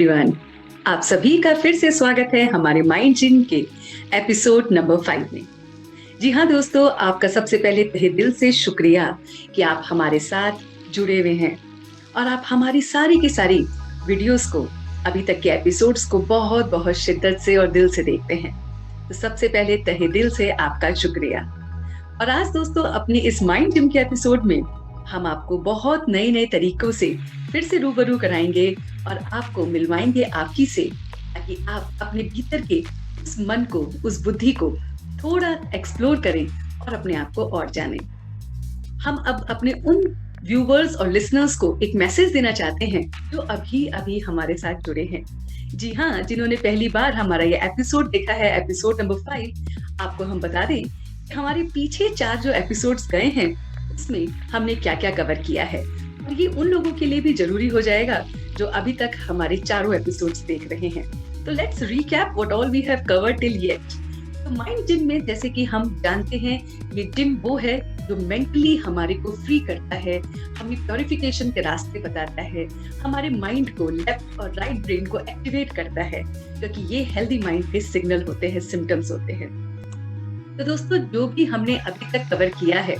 Everyone, आप सभी का फिर से स्वागत है हमारे माइंड जिम के एपिसोड नंबर 5 में। जी हाँ दोस्तों, आपका सबसे पहले तहे दिल से शुक्रिया कि आप हमारे साथ जुड़े हुए हैं और आप हमारी सारी की सारी वीडियोस को, अभी तक के एपिसोड्स को बहुत बहुत शिद्दत से और दिल से देखते हैं। तो सबसे पहले तहे दिल से आपका शुक्रिया। और आज दोस्तों अपने इस माइंड जिम के एपिसोड में हम आपको बहुत नए नए तरीकों से फिर से रूबरू कराएंगे और आपको मिलवाएंगे आपकी से, ताकि आप अपने भीतर के उस मन को, उस बुद्धि को थोड़ा एक्सप्लोर करें और अपने आप को और जानें। हम अब अपने उन व्यूवर्स और लिसनर्स को एक मैसेज देना चाहते हैं जो अभी अभी हमारे साथ जुड़े हैं। जी हाँ, जिन्होंने पहली बार हमारा ये एपिसोड देखा है, एपिसोड नंबर 5, आपको हम बता दें कि हमारे पीछे 4 जो एपिसोड्स गए हैं उसमें हमने क्या क्या कवर किया है, और ये उन लोगों के लिए भी जरूरी हो जाएगा जो अभी तक हमारे चारों एपिसोड्स देख रहे हैं। तो let's recap what all we have covered till yet. तो माइंड जिम में जैसे कि हम जानते हैं, ये जिम वो है जो मेंटली हमारे को फ्री करता है, हमें प्योरिफिकेशन के रास्ते बताता है, हमारे माइंड को, लेफ्ट और राइट ब्रेन को एक्टिवेट करता है, क्योंकि ये हेल्दी माइंड के सिग्नल होते हैं, सिम्टम्स होते हैं। तो दोस्तों, जो भी हमने अभी तक कवर किया है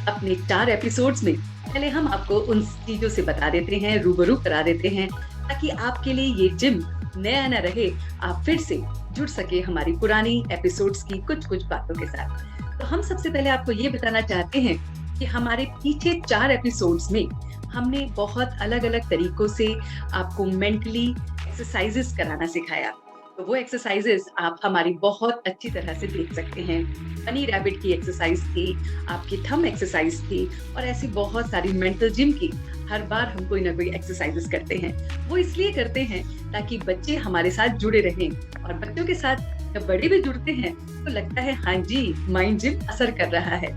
अपने 4 एपिसोड्स में, पहले हम आपको उन चीजों से बता देते हैं, रूबरू करा देते हैं, ताकि आपके लिए ये जिम नया न रहे, आप फिर से जुड़ सके हमारी पुरानी एपिसोड्स की कुछ कुछ बातों के साथ। तो हम सबसे पहले आपको ये बताना चाहते हैं कि हमारे पीछे 4 एपिसोड्स में हमने बहुत अलग अलग तरीकों से आपको मेंटली एक्सरसाइजेस कराना सिखाया। तो वो एक्सरसाइजेस आप हमारी बहुत अच्छी तरह से देख सकते हैं। बनी रैबिट की एक्सरसाइज थी, आपकी थंब एक्सरसाइज थी, और ऐसी बहुत सारी मेंटल जिम की हर बार हम कोई ना कोई एक्सरसाइजेस करते हैं। वो इसलिए करते हैं ताकि बच्चे हमारे साथ जुड़े रहें, और बच्चों के साथ जब बड़े भी जुड़ते हैं तो लगता है हाँ जी, माइंड जिम असर कर रहा है।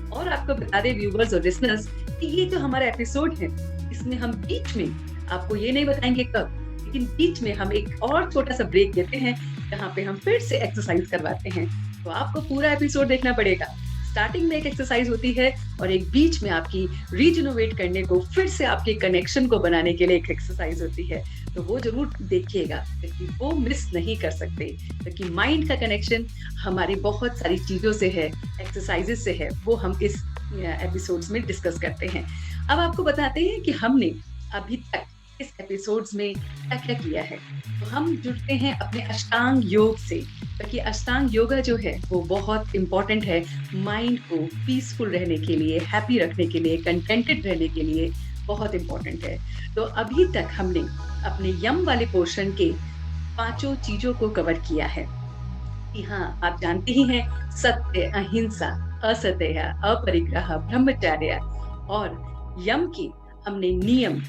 और आपको बता दें व्यूवर्स और लिसनर्स कि ये जो हमारा एपिसोड है, इसमें हम बीच में आपको ये नहीं बताएंगे कब, लेकिन बीच में हम एक और छोटा सा ब्रेक देते हैं जहाँ पे हम फिर से एक्सरसाइज करवाते हैं। तो आपको पूरा एपिसोड देखना पड़ेगा। स्टार्टिंग में एक एक्सरसाइज होती है और एक बीच में आपकी रीजनोवेट करने को, फिर से आपके कनेक्शन को बनाने के लिए एक एक्सरसाइज होती है। तो वो जरूर देखिएगा, क्योंकि वो मिस नहीं कर सकते, क्योंकि माइंड का कनेक्शन हमारी बहुत सारी चीजों से है, एक्सरसाइजेस से है, वो हम इस एपिसोड्स में डिस्कस करते हैं। अब आपको बताते हैं कि हमने अभी तक इस एपिसोड्स में क्या क्या किया है। तो हम जुड़ते हैं अपने अष्टांग योग से, क्योंकि अष्टांग योगा जो है वो बहुत इंपॉर्टेंट है माइंड को पीसफुल रहने के लिए, हैप्पी रखने के लिए, कंटेंटेड रहने के लिए बहुत इंपॉर्टेंट है। तो अभी तक हमने अपने यम वाले पोर्शन के 5 चीजों को कवर किया है कि हाँ, आप जानते ही हैं, सत्य, अहिंसा, असत्य, अपरिग्रह, ब्रह्मचर्य, और यम की हमने नियम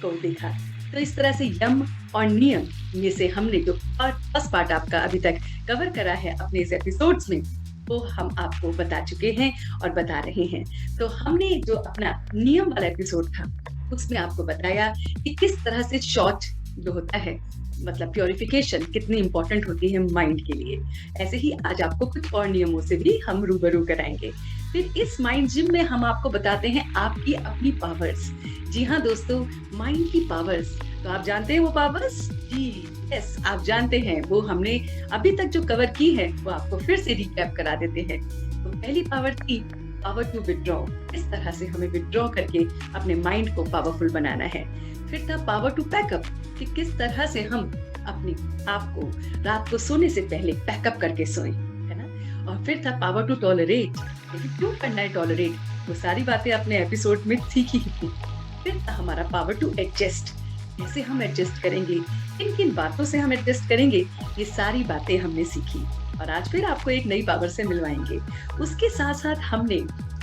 को देखा। तो इस तरह से यम और नियम में से हमने जो फर्स्ट पार्ट आपका अभी तक कवर करा है अपने इस एपिसोड्स में, वो हम आपको बता चुके हैं और बता रहे हैं। तो हमने जो अपना नियम वाला एपिसोड था उसमें आपको बताया कि किस तरह से शॉर्ट जो होता है, मतलब प्योरिफिकेशन कितनी इंपॉर्टेंट होती है माइंड के लिए। ऐसे ही आज आपको कुछ और नियमों से भी हम रूबरू कराएंगे। फिर इस माइंड जिम में हम आपको बताते हैं आपकी अपनी पावर्स। जी हाँ दोस्तों, माइंड की पावर्स, तो आप जानते हैं वो पावर्स? जी यस, आप जानते हैं। वो हमने अभी तक जो कवर की है वो आपको फिर से रिकैप करा देते हैं। तो पहली पावर थी पावर टू विड्रॉ, किस तरह से हमें विड्रॉ करके अपने माइंड को पावरफुल बनाना है। फिर था पावर टू पैकअप, कि किस तरह से हम अपने आप को रात को सोने से पहले पैकअप करके सोएं, है ना। और फिर था पावर टू टॉलरेट, लेकिन क्यों करना है टॉलरेट, वो सारी बातें अपने एपिसोड में सीखी ही थी। फिर था हमारा पावर टू एडजस्ट, कैसे हम एडजस्ट करेंगे, किन किन बातों से हम एडजस्ट करेंगे, ये सारी बातें हमने सीखी। और आज फिर आपको एक नई पावर से मिलवाएंगे। उसके साथ साथ हमने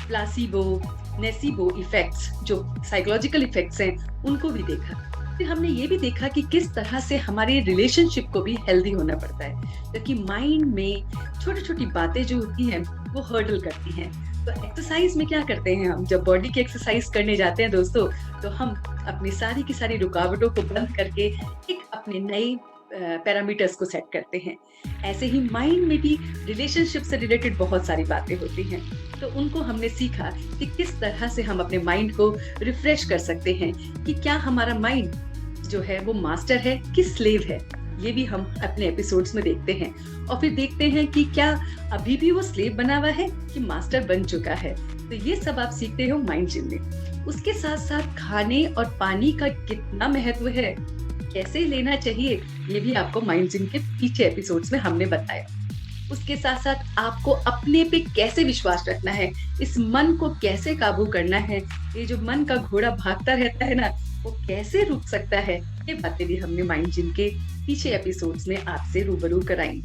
प्लासीबो, नेसीबो इफेक्ट्स, जो साइकोलॉजिकल इफेक्ट्स हैं, उनको भी देखा। फिर हमने ये भी देखा कि किस तरह से हमारे रिलेशनशिप को भी हेल्दी होना पड़ता है, क्योंकि माइंड में छोटी छोटी बातें जो होती हैं वो हर्डल करती हैं। तो एक्सरसाइज में क्या करते हैं, हम जब बॉडी की एक्सरसाइज करने जाते हैं दोस्तों, तो हम अपनी सारी की सारी रुकावटों को बंद करके एक अपने नए पैरामीटर्स को सेट करते हैं। ऐसे ही माइंड में भी रिलेशनशिप से रिलेटेड बहुत सारी बातें होती हैं, तो उनको हमने सीखा कि किस तरह से हम अपने माइंड को रिफ्रेश कर सकते हैं, कि क्या हमारा माइंड जो है वो मास्टर है कि स्लेव है, ये भी हम अपने एपिसोड्स में देखते हैं। और फिर देखते हैं कि क्या अभी भी वो स्लेव बना हुआ है कि मास्टर बन चुका है। तो ये सब आप सीखते हो माइंड जिम में। उसके साथ साथ खाने और पानी का कितना महत्व है, कैसे लेना चाहिए, ये भी आपको माइंड जिम के पीछे एपिसोड्स में हमने बताया। उसके साथ साथ आपको अपने पे कैसे विश्वास रखना है, इस मन को कैसे काबू करना है, ये जो मन का घोड़ा भागता रहता है ना, वो कैसे रुक सकता है, ये बातें भी हमने माइंड जिम के पीछे एपिसोड्स में आपसे रूबरू कराई।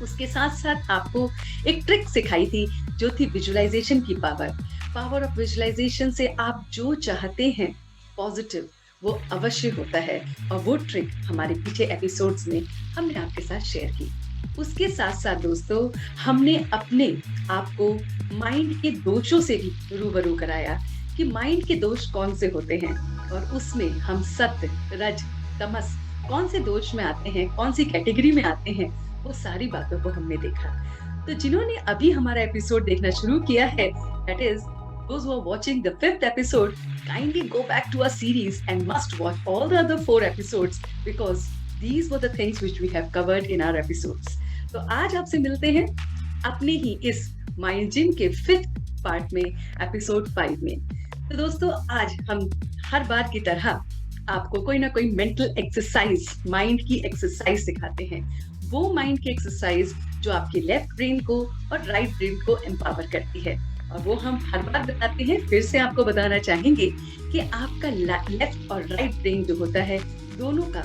उसके साथ साथ आपको एक ट्रिक सिखाई थी जो थी विजुअलाइजेशन की पावर ऑफ विजुअलाइजेशन से आप जो चाहते हैं पॉजिटिव वो अवश्य होता है। और वो ट्रिक हमारे पीछे एपिसोड्स में हमने आपके साथ शेयर की। उसके साथ साथ दोस्तों हमने अपने आप को माइंड के दोषों से भी रूबरू कराया कि माइंड के दोष कौन से होते हैं और उसमें हम सत्य, रज, तमस कौन से दोष में आते हैं, कौन सी कैटेगरी में आते हैं, वो सारी बातों को हमने देखा। तो जिन्होंने अभी हमारा एपिसोड देखना शुरू किया है, that is those who are watching the 5th episode, kindly go back to our series and must watch all the other 4 episodes because these were the things which we have covered in our episodes. तो आज आपसे मिलते हैं अपने ही इस mind gym के 5th part में, episode 5 में। तो दोस्तों आज हम हर बार की तरह आपको कोई ना कोई मेंटल एक्सरसाइज, माइंड की एक्सरसाइज सिखाते हैं। वो माइंड की एक्सरसाइज जो आपके लेफ्ट ब्रेन को और राइट ब्रेन को एम्पावर करती है। और वो हम हर बार बताते हैं, फिर से आपको बताना चाहेंगे कि आपका लेफ्ट और राइट ब्रेन जो होता है, दोनों का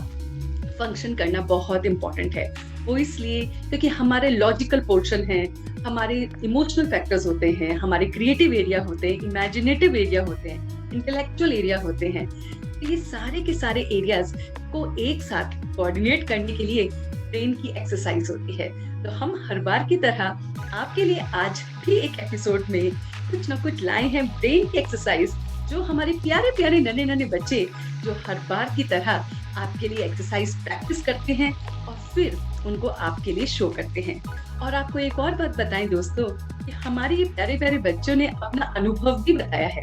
फंक्शन करना बहुत इंपॉर्टेंट है। वो इसलिए क्योंकि हमारे लॉजिकल पोर्शन है, हमारे इमोशनल फैक्टर्स होते हैं, हमारे क्रिएटिव एरिया होते हैं, इमेजिनेटिव एरिया होते हैं, इंटेलेक्चुअल एरिया होते हैं। तो ये सारे के सारे एरियाज को एक साथ कोऑर्डिनेट करने के लिए ब्रेन की एक्सरसाइज होती है। तो हम हर बार की तरह आपके लिए आज भी एक एपिसोड में कुछ ना कुछ लाए हैं ब्रेन की एक्सरसाइज, जो हमारे प्यारे प्यारे नन्हे नन्हे बच्चे जो हर बार की तरह आपके लिए एक्सरसाइज प्रैक्टिस करते हैं और फिर उनको आपके लिए शो करते हैं। और आपको एक और बात बताएं दोस्तों कि हमारे ये प्यारे प्यारे बच्चों ने अपना अनुभव भी बताया है।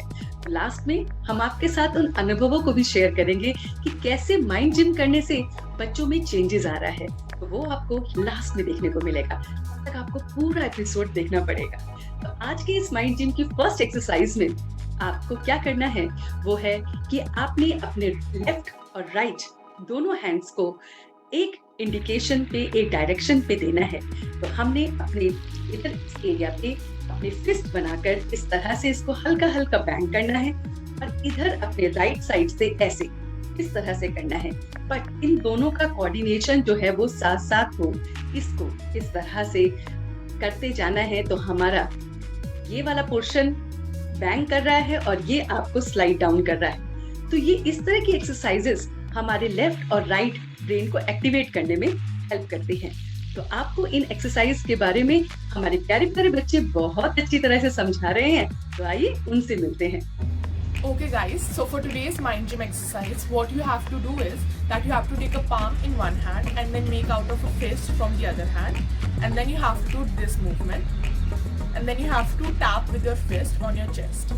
लास्ट में हम आपके साथ उन अनुभवों को भी शेयर करेंगे कि कैसे माइंड जिम करने से बच्चों में चेंजेस आ रहा है। तो वो आपको लास्ट में देखने को मिलेगा, तब तक आपको पूरा एपिसोड देखना पड़ेगा। तो आज के इस माइंड जिम की फर्स्ट एक्सरसाइज में आपको क्या करना है, वो है कि आपने अपने लेफ्ट और राइट दोनों हैंड्स को एक इंडिकेशन पे, एक डायरेक्शन पे देना है। तो हमने अपने इधर इस एरिया पे अपने फिस्ट बनाकर इस तरह से इसको हल्का हल्का बैंग करना है और इधर अपने राइट साइड से ऐसे इस तरह से करना है। बट इन दोनों का कोऑर्डिनेशन जो है वो साथ साथ हो, इसको इस तरह से करते जाना है। तो हमारा ये वाला पोर्शन बैंग कर रहा है और ये आपको स्लाइड डाउन कर रहा है। तो ये इस तरह की एक्सरसाइजेस हमारे लेफ्ट और राइट ब्रेन को एक्टिवेट करने में हेल्प करती हैं। तो आपको इन एक्सरसाइज के बारे में हमारे प्यारे प्यारे बच्चे बहुत अच्छी तरह से समझा रहे हैं। तो आइए उनसे मिलते हैं। Okay guys, so for today's mind gym exercise, what you have to do is that you have to take a palm in one hand and then make out of a fist from the other hand, and then you have to do this movement, and then you have to tap with your fist on your chest.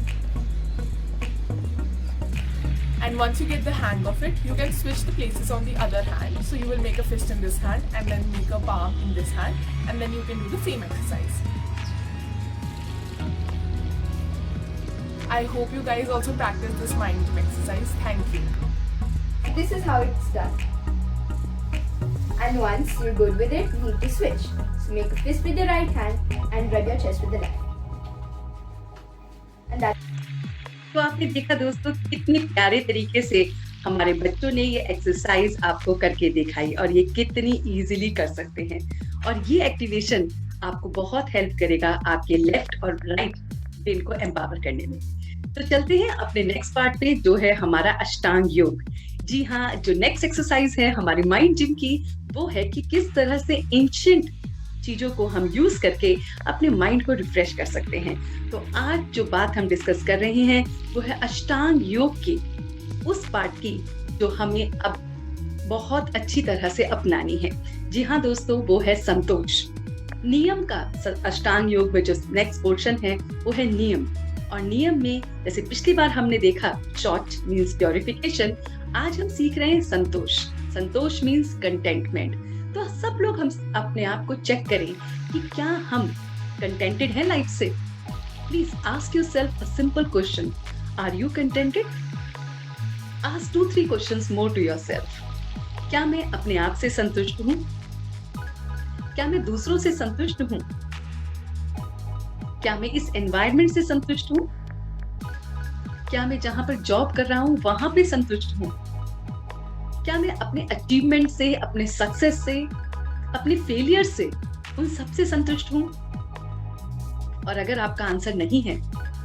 And once you get the hang of it, you can switch the places on the other hand. So you will make a fist in this hand and then make a palm in this hand, and then you can do the same exercise. I hope you guys also practice this mind gym exercise. Thank you. This is how it's done. And once you're good with it, you need to switch. So make a fist with your right hand and rub your chest with the left. And that's तो आपने देखा दोस्तों कितने प्यारे तरीके से हमारे बच्चों ने ये एक्सरसाइज आपको करके दिखाई और ये कितनी इजीली कर सकते हैं। और ये एक्टिवेशन आपको बहुत हेल्प करेगा आपके लेफ्ट और राइट ब्रेन को एम्पावर करने में। तो चलते हैं अपने नेक्स्ट पार्ट पे, जो है हमारा अष्टांग योग। जी हाँ, जो नेक्स्ट एक्सरसाइज है हमारी माइंड जिम की, वो है कि किस तरह से एंशिएंट चीजों को हम यूज करके अपने माइंड को रिफ्रेश कर सकते हैं। तो आज जो बात हम डिस्कस कर रहे हैं वो है अष्टांग योग की उस पार्ट की जो हमें अब बहुत अच्छी तरह से अपनानी है। जी हाँ दोस्तों, वो है संतोष। नियम का अष्टांग योग में जो नेक्स्ट पोर्शन है वो है नियम। और नियम में जैसे पिछली बार हमने देखा शॉर्ट मीन्स प्योरिफिकेशन, आज हम सीख रहे हैं संतोष। संतोष मीन्स कंटेंटमेंट। तो सब लोग हम अपने आप को चेक करें कि क्या हम कंटेंटेड हैं लाइफ से। Please ask yourself a simple question, are you contented? Ask 2-3 questions more to yourself. क्या मैं अपने आप से संतुष्ट हूँ? क्या मैं दूसरों से संतुष्ट हूँ? क्या मैं इस एनवायरनमेंट से संतुष्ट हूँ? क्या मैं जहां पर जॉब कर रहा हूँ वहां पे संतुष्ट हूँ? क्या मैं अपने अचीवमेंट से, अपने सक्सेस से, अपने फेलियर से, उन सब से संतुष्ट हूँ? और अगर आपका आंसर नहीं है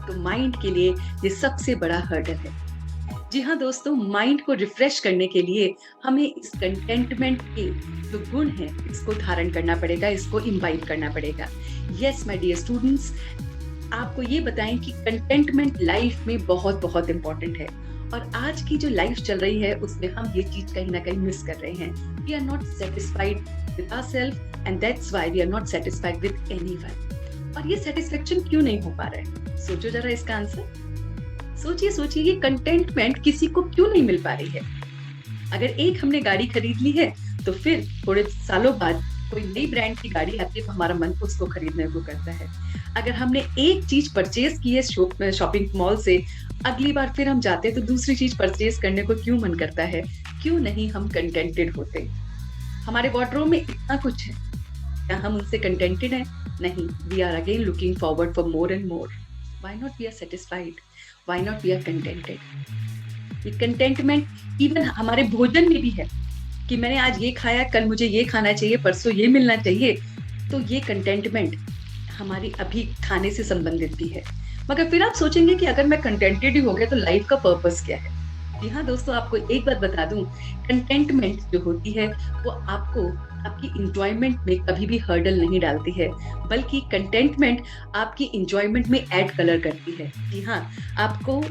तो माइंड के लिए ये सबसे बड़ा हर्डल है। जी हाँ दोस्तों, माइंड को रिफ्रेश करने के लिए हमें इस कंटेंटमेंट के जो गुण है इसको धारण करना पड़ेगा, इसको इम्बाइब करना पड़ेगा। यस माय डियर स्टूडेंट्स, आपको ये बताएं कि कंटेंटमेंट लाइफ में बहुत बहुत इंपॉर्टेंट है। और आज की जो लाइफ चल रही है उसमें हम ये चीज कहीं ना कहीं मिस कर रहे हैं। We are not satisfied with ourselves and that's why we are not satisfied with anyone. और ये सेटिस्फेक्शन क्यों नहीं हो पा रहा है? सोचो जरा इसका आंसर। सोचिए ये कंटेंटमेंट किसी को क्यों नहीं मिल पा रही है? अगर एक हमने गाड़ी खरीद ली है तो फिर थोड़े सालों बाद कोई नई ब्रांड की गाड़ी आती है तो हमारा मन उसको खरीदने को करता है। अगर हमने एक चीज परचेज की है शॉपिंग मॉल से, अगली बार फिर हम जाते हैं तो दूसरी चीज परचेज करने को क्यों मन करता है? क्यों नहीं हम कंटेंटेड होते? हमारे वार्डरोब में इतना कुछ है, क्या हम उनसे कंटेंटेड हैं? नहीं, we are again looking forward for more and more. Why not we are satisfied? Why not we are contented? ये कंटेंटमेंट इवन हमारे भोजन में भी है कि मैंने आज ये खाया, कल मुझे ये खाना चाहिए, परसों ये मिलना चाहिए। तो ये कंटेंटमेंट हमारी अभी खाने से संबंधित भी है। मगर फिर आप सोचेंगे कि अगर मैं कंटेंटेड ही हो गया तो लाइफ का पर्पस क्या है? जी हाँ दोस्तों, आपको एक बात बता दूं, कंटेंटमेंट जो होती है वो आपको आपकी इंजॉयमेंट में कभी भी हर्डल नहीं डालती है, बल्कि कंटेंटमेंट आपकी इंजॉयमेंट में ऐड कलर करती है। जी हाँ, आपको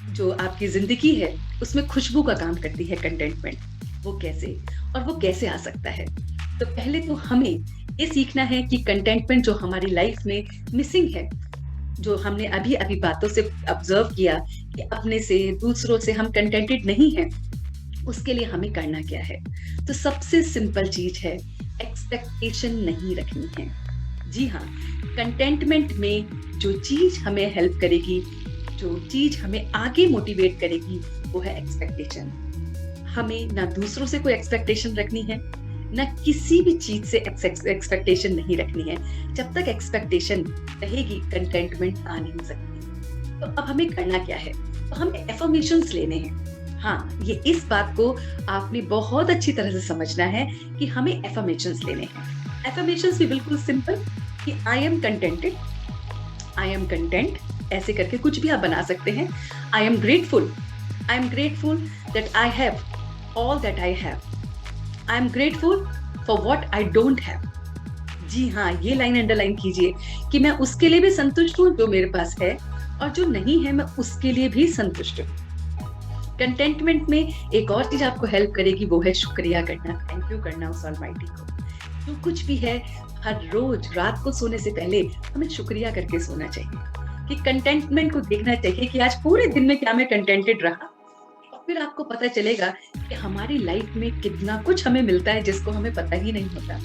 जो आपकी जिंदगी है उसमें खुशबू का काम करती है कंटेंटमेंट। वो कैसे और वो कैसे आ सकता है? तो पहले तो हमें ये सीखना है कि कंटेंटमेंट जो हमारी लाइफ में मिसिंग है, जो हमने अभी अभी बातों से ऑब्जर्व किया कि अपने से, दूसरों से हम कंटेंटेड नहीं हैं, उसके लिए हमें करना क्या है? तो सबसे सिंपल चीज है, एक्सपेक्टेशन नहीं रखनी है। जी हाँ, कंटेंटमेंट में जो चीज हमें हेल्प करेगी, जो चीज हमें आगे मोटिवेट करेगी, वो है एक्सपेक्टेशन। हमें ना दूसरों से कोई एक्सपेक्टेशन रखनी है, ना किसी भी चीज से एक्सपेक्टेशन नहीं रखनी है। जब तक एक्सपेक्टेशन रहेगी कंटेंटमेंट आ नहीं सकती। तो अब हमें करना क्या है? तो हमें एफर्मेशंस लेने हैं। हाँ, ये इस बात को आपने बहुत अच्छी तरह से समझना है कि हमें एफर्मेशंस लेने हैं। एफर्मेशंस भी बिल्कुल सिंपल कि आई am contented, I am content, ऐसे करके कुछ भी आप बना सकते हैं। I am grateful that I have all that I have. I am grateful for what I don't have. जी हाँ, ये लाइन अंडरलाइन कीजिए कि मैं उसके लिए भी संतुष्ट हूँ जो मेरे पास है, और जो नहीं है मैं उसके लिए भी संतुष्ट हूँ। कंटेंटमेंट में एक और चीज आपको हेल्प करेगी, वो है शुक्रिया करना, थैंक यू करना उस ऑलमाइटी को। जो कुछ भी है, हर रोज रात को सोने से पहले हमें शुक्रिया करके सोना चाहिए कि कंटेंटमेंट को देखना चाहिए कि आज पूरे दिन में क्या मैं कंटेंटेड रहा। फिर आपको पता चलेगा कि हमारी लाइफ में कितना कुछ हमें मिलता है जिसको हमें पता ही नहीं होता।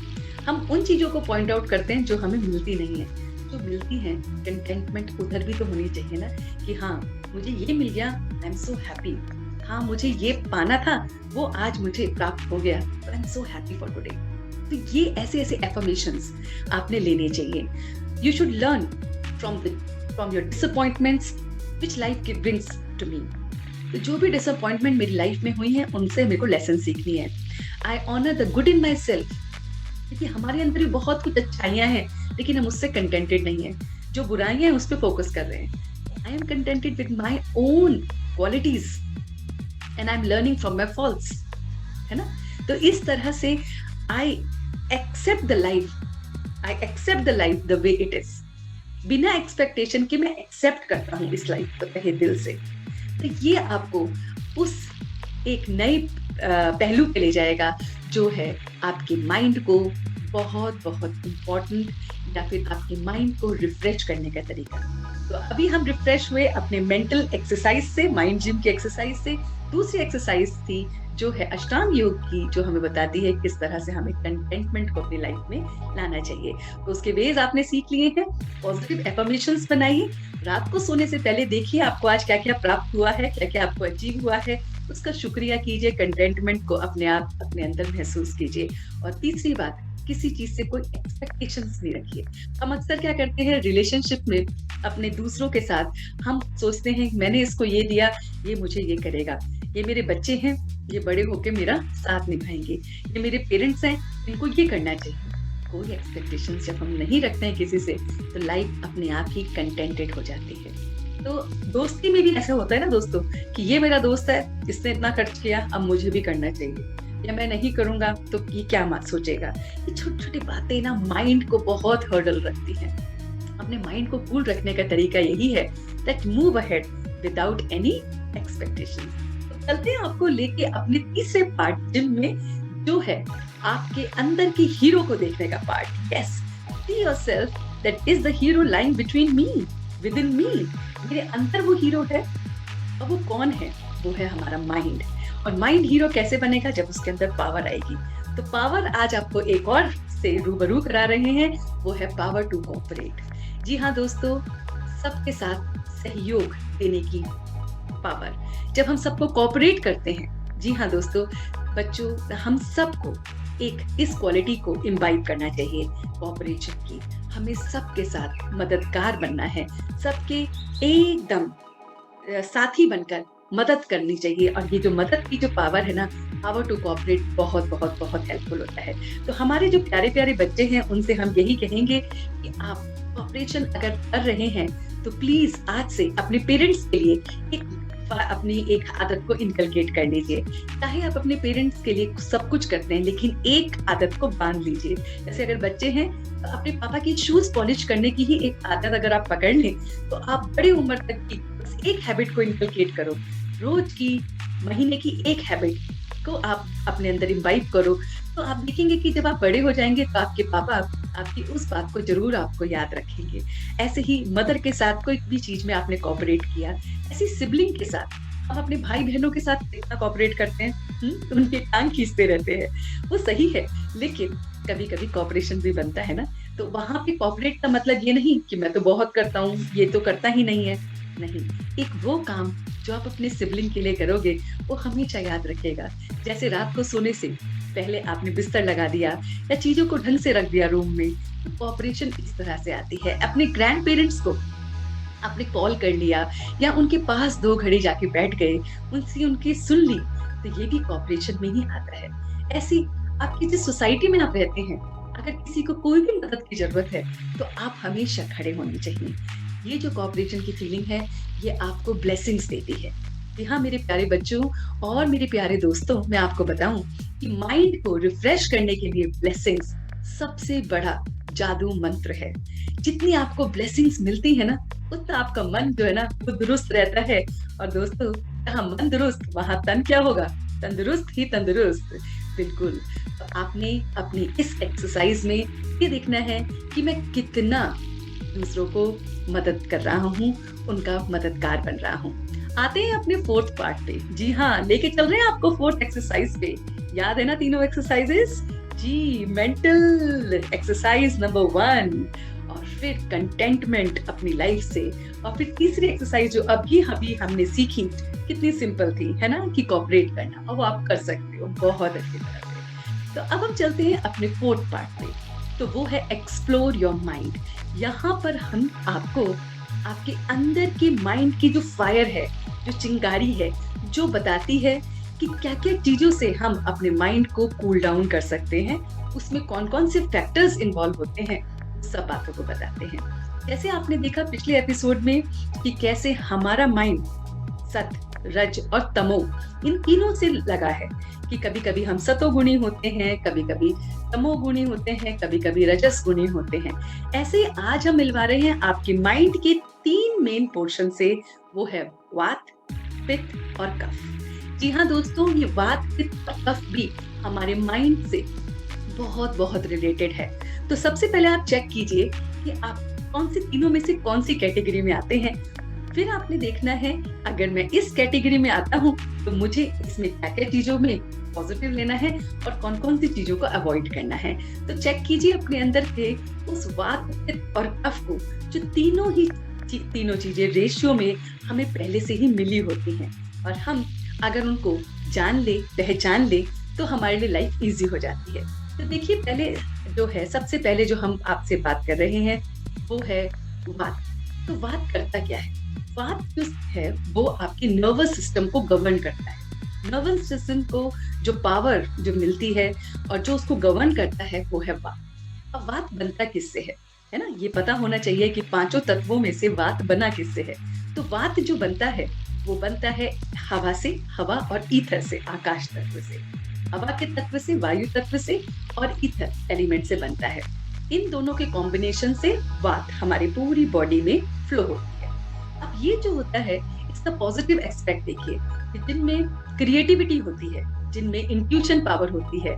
हम उन चीजों को पॉइंट आउट करते हैं जो हमें मिलती नहीं है। जो मिलती है, कंटेंटमेंट उधर भी तो होनी चाहिए ना कि हाँ, मुझे ये मिल गया, आई एम सो हैप्पी। हाँ, मुझे ये पाना था, वो आज मुझे प्राप्त हो गया, I am so happy for today. तो ये ऐसे ऐसे एफर्मेशंस आपने लेने चाहिए। You should learn from your disappointments which life brings to me. तो जो भी डिसअपॉइंटमेंट मेरी लाइफ में हुई है उनसे मेरे को लेसन सीखनी है। I honour the good in myself. देखिए, हमारे अंदर भी बहुत कुछ अच्छाइयां हैं, लेकिन हम उससे कंटेंटेड नहीं है। जो बुराइयां हैं उस पर फोकस कर रहे हैं। I am contented with my own qualities and I am learning from my faults, है ना? तो इस तरह से I accept the life the way it is, बिना एक्सपेक्टेशन के मैं एक्सेप्ट करता हूँ इस लाइफ को तहे दिल से। तो ये आपको उस एक नए पहलू पे ले जाएगा जो है आपके माइंड को बहुत बहुत इम्पोर्टेंट, या फिर आपके माइंड को रिफ्रेश करने का तरीका। तो अभी हम रिफ्रेश हुए अपने मेंटल एक्सरसाइज से, माइंड जिम की एक्सरसाइज से। दूसरी एक्सरसाइज थी जो है अष्टांग योग की, जो हमें बताती है किस तरह से हमें कंटेंटमेंट को अपनी लाइफ में लाना चाहिए। तो उसके वेज आपने सीख लिए हैं। पॉजिटिव एफर्मेशंस बनाइए, रात को सोने से पहले देखिए आपको आज क्या क्या प्राप्त हुआ है, क्या क्या आपको अचीव हुआ है, उसका शुक्रिया कीजिए, कंटेंटमेंट को अपने आप अपने अंदर महसूस कीजिए। और तीसरी बात, किसी चीज से कोई एक्सपेक्टेशंस नहीं रखिए। हम अक्सर क्या करते हैं रिलेशनशिप में अपने दूसरों के साथ, हम सोचते हैं मैंने इसको ये दिया, ये मुझे ये करेगा, ये मेरे बच्चे हैं, ये बड़े होके मेरा साथ निभाएंगे, ये मेरे पेरेंट्स हैं, इनको ये करना चाहिए। कोई एक्सपेक्टेशंस जब हम नहीं रखते हैं किसी से, तो लाइफ अपने आप ही कंटेंटेड हो जाती है। तो दोस्ती में भी ऐसा होता है ना दोस्तों, कि ये मेरा दोस्त है, इसने इतना खर्च किया, अब मुझे भी करना चाहिए, या मैं नहीं करूंगा तो ये क्या मत सोचेगा। ये छोटी छोटी बातें ना माइंड को बहुत हर्डल रखती हैं। अपने माइंड को कूल रखने का तरीका यही है, that move ahead without any expectation. तो चलते हैं आपको लेके अपने तीसरे पार्ट जिम में, जो है आपके अंदर की हीरो को देखने का part. Yes, see yourself that is the hero lying between me, within me. मेरे अंदर वो हीरो है, और वो कौन है? वो है हमारा माइंड। और माइंड हीरो कैसे बनेगा? जब उसके अंदर पावर आएगी। तो पावर आज आपको एक और से रूबरू करा रहे हैं, वो है पावर टू कोऑपरेट। जी हाँ दोस्तों, सबके साथ सहयोग देने की पावर। जब हम सबको कोऑपरेट करते हैं, जी हाँ दोस्तों, बच्चों हम सबको एक इस क्वालिटी को इम्बाइब करना चाहिए, कोऑपरेशन की। हमें सबके साथ मददगार बनना है, सबके एकदम साथी बनकर मदद करनी चाहिए। और ये जो मदद की जो पावर है ना, पावर टू कोऑपरेट, बहुत बहुत बहुत हेल्पफुल होता है। तो हमारे जो प्यारे प्यारे बच्चे हैं, उनसे हम यही कहेंगे कि आप कोऑपरेशन अगर कर रहे हैं तो प्लीज आज से अपने पेरेंट्स के लिए अपनी एक आदत को इनकलकेट कर लीजिए। चाहे आप अपने पेरेंट्स के लिए सब कुछ करते हैं, लेकिन एक आदत को बांध लीजिए। जैसे अगर बच्चे हैं तो अपने पापा की शूज पॉलिश करने की ही एक आदत अगर आप पकड़ लें, तो आप बड़ी उम्र तक की एक हैबिट को इनकलकेट करो। रोज की, महीने की एक हैबिट को आप अपने अंदर इम्बाइब करो, तो आप देखेंगे कि जब आप बड़े हो जाएंगे तो आपके पापा आपकी उस बात को जरूर आपको याद रखेंगे। ऐसे ही मदर के साथ कोई भी चीज में आपने कोऑपरेट किया, ऐसी सिबलिंग के साथ, हम अपने भाई बहनों के साथ कितना कोऑपरेट करते हैं, तो उनके टांग खींचते रहते हैं, वो सही है, लेकिन कभी कभी कोऑपरेशन भी बनता है ना। तो वहां पे कोऑपरेट का मतलब ये नहीं कि मैं तो बहुत करता हूँ, ये तो करता ही नहीं है। नहीं, एक वो काम जो आप अपने सिबलिंग के लिए करोगे, वो हमेशा याद रखेगा। जैसे रात को सोने से पहले आपने बिस्तर लगा दिया या चीजों को ढंग से रख दिया रूम में, तो कोऑपरेशन इस तरह से आती है। अपने ग्रैंड पेरेंट्स को आपने कॉल कर लिया या उनके पास 2 घड़ी जाके बैठ गए, उनसे उनकी सुन ली, तो ये भी कोऑपरेशन में ही आता है। ऐसी आपकी जिस सोसाइटी में आप रहते हैं, अगर किसी को कोई भी मदद की जरूरत है, तो आप हमेशा खड़े होने चाहिए। ये जो कोऑपरेशन की फीलिंग है, ये आपको ब्लेसिंग्स देती है। जी हाँ मेरे प्यारे बच्चों और मेरे प्यारे दोस्तों, मैं आपको बताऊं कि माइंड को रिफ्रेश करने के लिए ब्लेसिंग्स सबसे बड़ा जादू मंत्र है। जितनी आपको ब्लेसिंग्स मिलती है ना, उतना आपका मन जो है ना, वो दुरुस्त रहता है। और दोस्तों, जहाँ मन दुरुस्त, वहाँ तन क्या होगा? तंदुरुस्त ही तंदुरुस्त। बिल्कुल। तो आपने अपनी इस एक्सरसाइज में ये देखना है कि मैं कितना दूसरों को मदद कर रहा हूँ, उनका मददगार बन रहा हूँ। आते हैं अपने 4th पार्ट पे। जी हाँ, लेके चल रहे हैं आपको 4th एक्सरसाइज पे। याद है ना तीनों एक्सरसाइजेस? जी, मेंटल एक्सरसाइज नंबर 1, और फिर कंटेंटमेंट अपनी लाइफ से, और फिर तीसरी एक्सरसाइज जो अभी हमने सीखी, कितनी सिंपल थी, है ना, कि कोऑपरेट करना, और वो आप कर सकते हो बहुत अच्छी तरह से। तो अब हम चलते हैं अपने 4th पार्ट पे, तो वो है एक्सप्लोर योर माइंड। यहाँ पर हम आपको आपके अंदर के माइंड की जो फायर है, जो चिंगारी है, जो बताती है कि क्या क्या चीजों से हम अपने माइंड को कूल डाउन कर सकते हैं, उसमें कौन कौन से फैक्टर्स इन्वॉल्व होते हैं, सब बातों को बताते हैं। जैसे आपने देखा पिछले एपिसोड में कि कैसे हमारा माइंड सत, रज और तमो, इन तीनों से लगा है, कि कभी कभी हम सतोगुणी होते हैं, कभी कभी तमोगुणी होते हैं, कभी कभी रजस गुणी होते हैं। ऐसे ही आज हम मिलवा रहे हैं आपके माइंड के 3 मेन पोर्शन से, वो है वात, पित्त और कफ। जी हाँ दोस्तों, ये वात, पित्त और कफ भी हमारे माइंड से बहुत बहुत रिलेटेड है। तो सबसे पहले आप चेक कीजिए कि आप कौन सी तीनों में से कौन सी कैटेगरी में आते हैं। फिर आपने देखना है अगर मैं इस कैटेगरी में आता हूँ तो मुझे इसमें क्या-क्या चीजों में पॉजिटिव लेना है और कौन-कौन सी चीजों को अवॉइड करना है। तो चेक कीजिए अपने अंदर के उस वात, पित्त और कफ को, जो तीनों चीजें रेशियो में हमें पहले से ही मिली होती हैं, और हम अगर उनको जान ले, पहचान ले, तो हमारे लिए लाइफ इजी हो जाती है। तो देखिए, पहले जो है, सबसे पहले जो हम आपसे बात कर रहे हैं वो है वात। तो वात करता क्या है? वात जो है वो आपके नर्वस सिस्टम को गवर्न करता है। नर्वस सिस्टम को जो पावर जो मिलती है और जो उसको गवर्न करता है वो है वात। अब वात बनता किससे है ना? ये पता होना चाहिए कि पांचों तत्वों में से वात बना किससे है। तो वात जो बनता है वो बनता है हवा से, हवा और ईथर से, आकाश तत्व से। हवा के तत्व से, वायु तत्व से और ईथर एलिमेंट से बनता है। इन दोनों के कॉम्बिनेशन से वात हमारी पूरी बॉडी में फ्लो होती है। अब ये जो होता है, इसका पॉजिटिव एस्पेक्ट देखिए, जिनमें क्रिएटिविटी होती है, जिनमें इंट्यूशन पावर होती है,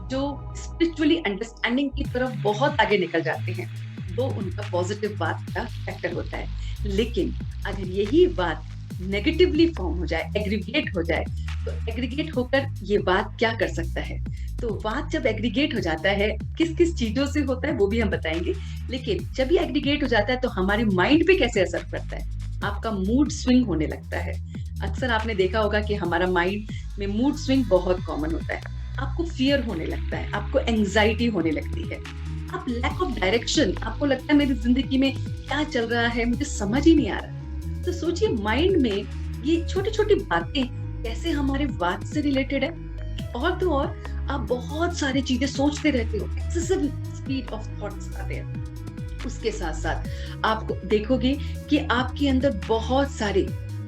जो स्पिरिचुअली अंडरस्टैंडिंग की तरफ बहुत आगे निकल जाते हैं, वो उनका पॉजिटिव वात का फैक्टर होता है। लेकिन अगर यही वात नेगेटिवली फॉर्म हो जाए, एग्रीगेट हो जाए, तो एग्रीगेट होकर ये वात क्या कर सकता है? तो वात जब एग्रीगेट हो जाता है, किस किस चीजों से होता है वो भी हम बताएंगे। लेकिन जब ये एग्रीगेट हो जाता है तो हमारे माइंड पे कैसे असर पड़ता है? आपका मूड स्विंग होने लगता है। अक्सर आपने देखा होगा कि हमारा माइंड में मूड स्विंग बहुत कॉमन होता है। आपको फियर होने लगता है, आपको एंजाइटी होने लगती है, आप लैक ऑफ डायरेक्शन, आपको लगता है मेरी जिंदगी में क्या चल रहा है, मुझे समझ ही नहीं आ रहा। तो सोचिए, माइंड में ये छोटी छोटी बातें कैसे हमारे वात से रिलेटेड है। और तो और आप बहुत सारी चीजें सोचते रहते हो, एक्सेसिव स्पीड ऑफ थॉट्स आते हैं। उसके साथ साथ आप देखोगे कि आपके अंदर बहुत सारी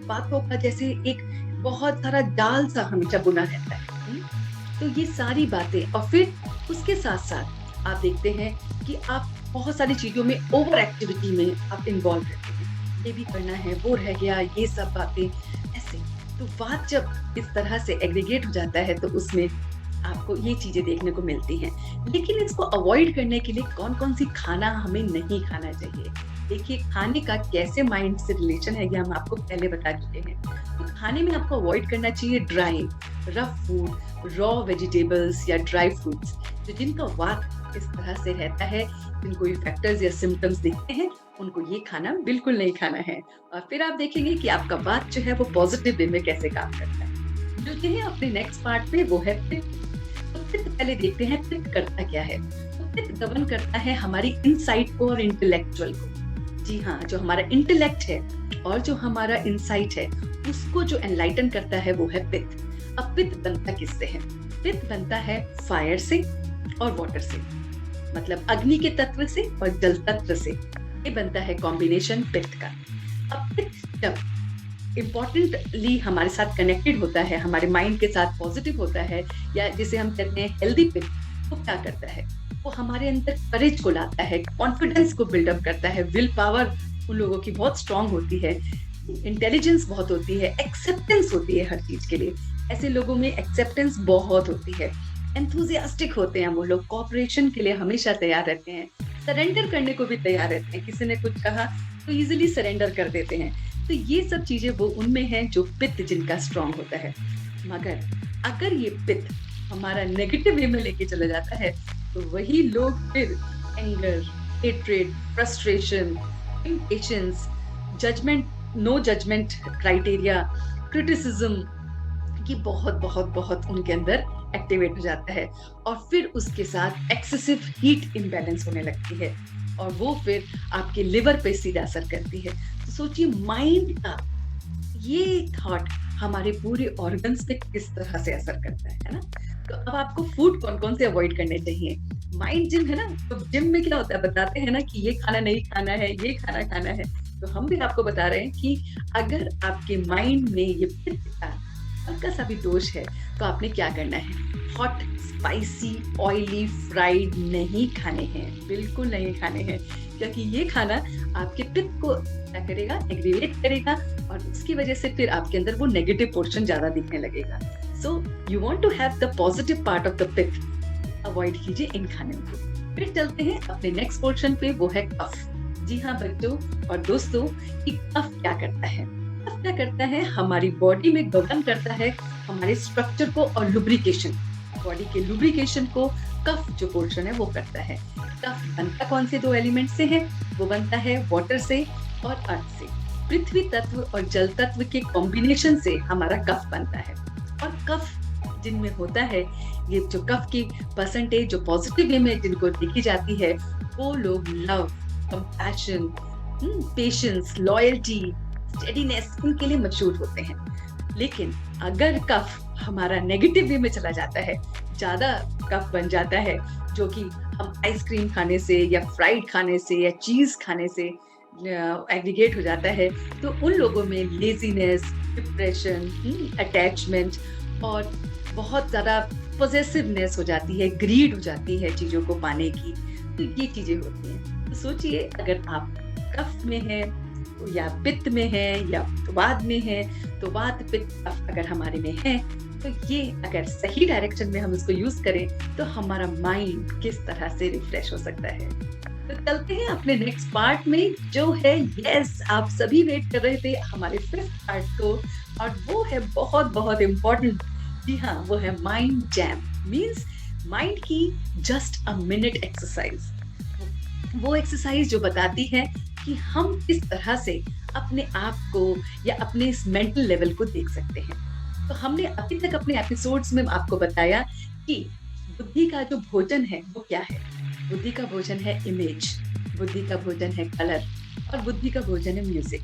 बातों का जैसे एक बहुत सारा जाल सा हमेशा बुना रहता है। तो ये सारी बातें, और फिर उसके साथ साथ आप देखते हैं कि आप बहुत सारी चीजों में ओवर एक्टिविटी में आप इन्वॉल्व रहते हैं, ये भी करना है, वो रह गया, ये सब बातें ऐसे। तो बात जब इस तरह से एग्रीगेट हो जाता है तो उसमें आपको ये चीजें देखने को मिलती हैं। लेकिन इसको अवॉइड करने के लिए कौन कौन सी खाना हमें नहीं खाना चाहिए। देखिए, खाने का कैसे माइंड से रिलेशन है ये हम आपको पहले बता चुके हैं। तो खाने में आपको अवॉइड करना चाहिए dry, rough food, raw vegetables या ड्राई फ्रूट्स, जो जिनका वात इस तरह से रहता है, जिनको ये फैक्टर्स या सिम्टम्स दिखते हैं, उनको ये खाना बिल्कुल नहीं खाना है। और फिर आप देखेंगे कि आपका वात जो है वो पॉजिटिव वे में कैसे काम करता है। मिलते हैं अपने नेक्स्ट पार्ट पे, वो है पित्त। तो पित्त पहले देखते हैं पित्त करता क्या है। तो पित्त गवर्न करता है हमारी इनसाइट को और इंटेलेक्चुअल को। जी हाँ, जो हमारा इंटेलेक्ट है और जो हमारा इनसाइट है, उसको जो एनलाइटन करता है वो है पित्त। अब पित्त बनता किससे है? पित्त बनता है फायर से और वाटर से, मतलब अग्नि के तत्व से और जल तत्व से। ये बनता है कॉम्बिनेशन पित्त का। अब पित्त जब इम्पोर्टेंटली हमारे साथ कनेक्टेड होता है, हमारे माइंड के साथ पॉजिटिव होता है, या जिसे हम कहते हैं हेल्दी पित्त, वो क्या करता है? वो हमारे अंदर करेज को लाता है, कॉन्फिडेंस को बिल्डअप करता है, विल पावर उन लोगों की बहुत स्ट्रांग होती है, इंटेलिजेंस बहुत होती है, एक्सेप्टेंस होती है हर चीज के लिए। ऐसे लोगों में एक्सेप्टेंस बहुत होती है, एंथुजियास्टिक होते हैं वो लोग, कोऑपरेशन के लिए हमेशा तैयार रहते हैं, सरेंडर करने को भी तैयार रहते हैं। किसी ने कुछ कहा तो इजीली सरेंडर कर देते हैं। तो ये सब चीजें वो उनमें हैं जो पित्त जिनका स्ट्रांग होता है। मगर अगर ये पित्त हमारा नेगेटिव वे में लेके चला जाता है तो वही लोग फिर anger, hatred, frustration, impatience, judgement, no judgement criteria, criticism की बहुत बहुत बहुत उनके अंदर एक्टिवेट हो जाता है। और फिर उसके साथ एक्सेसिव हीट इम्बैलेंस होने लगती है और वो फिर आपके लिवर पे सीधा असर करती है। तो सोचिए, माइंड का ये थॉट हमारे पूरे ऑर्गन्स पे किस तरह से असर करता है ना। तो अब आपको फूड कौन कौन से अवॉइड करने चाहिए। माइंड जिम है ना, तो जिम में क्या होता है, बताते हैं ना कि ये खाना नहीं खाना है, ये खाना खाना है। तो हम भी आपको बता रहे हैं कि अगर आपके माइंड में ये पित्त का हल्का सा भी दोष है तो आपने क्या करना है, हॉट, स्पाइसी, ऑयली, फ्राइड नहीं खाने हैं, बिल्कुल नहीं खाने हैं, क्योंकि ये खाना आपके पित्त को क्या करेगा, एग्रीवेट करेगा और उसकी वजह से फिर आपके अंदर वो नेगेटिव पोर्शन ज्यादा दिखने लगेगा। So you want to have the positive part of the पित्त, अवॉइड कीजिए इन खानों को। फिर चलते हैं अपने नेक्स्ट पोर्शन पे, वो है कफ। जी हाँ बच्चों और दोस्तों, कि कफ क्या करता है? कफ क्या करता है? हमारी बॉडी में गवर्न करता है हमारे स्ट्रक्चर को और लुब्रिकेशन, बॉडी के लुब्रिकेशन को कफ जो पोर्शन है वो करता है। कफ बनता कौन से दो एलिमेंट से है? वो बनता है वाटर से और अर्थ से। पृथ्वी तत्व और जल तत्व के कॉम्बिनेशन से हमारा कफ बनता है। और कफ जिनमें होता है, ये जो कफ की परसेंटेज जो पॉजिटिव वे में जिनको देखी जाती है, वो लोग love, compassion, patience, loyalty, steadiness इनके लिए मशहूर होते हैं। लेकिन अगर कफ हमारा नेगेटिव वे में चला जाता है, ज्यादा कफ बन जाता है, जो कि हम आइसक्रीम खाने से या फ्राइड खाने से या चीज खाने से एग्रीगेट हो जाता है, तो उन लोगों में लेजीनेस, डिप्रेशन, अटैचमेंट और बहुत ज्यादा पॉसेसिवनेस हो जाती है, ग्रीड हो जाती है चीजों को पाने की। तो ये चीजें होती हैं। तो सोचिए, अगर आप कफ में हैं या पित्त में हैं या वात में हैं, तो वात पित्त कफ अगर हमारे में है, तो ये अगर सही डायरेक्शन में हम इसको यूज करें तो हमारा माइंड किस तरह से रिफ्रेश हो सकता है। तो चलते हैं अपने नेक्स्ट पार्ट में, जो है यस आप सभी वेट कर रहे थे हमारे फिफ्थ पार्ट को, और वो है बहुत बहुत इम्पोर्टेंट। जी हाँ, वो है माइंड जैम, मीन्स माइंड की जस्ट अ मिनट एक्सरसाइज। वो एक्सरसाइज जो बताती है कि हम किस तरह से अपने आप को या अपने इस मेंटल लेवल को देख सकते हैं। तो हमने अभी तक अपने एपिसोड्स में आपको बताया कि बुद्धि का जो भोजन है वो क्या है। बुद्धि का भोजन है इमेज, बुद्धि का भोजन है कलर, और बुद्धि का भोजन है म्यूजिक।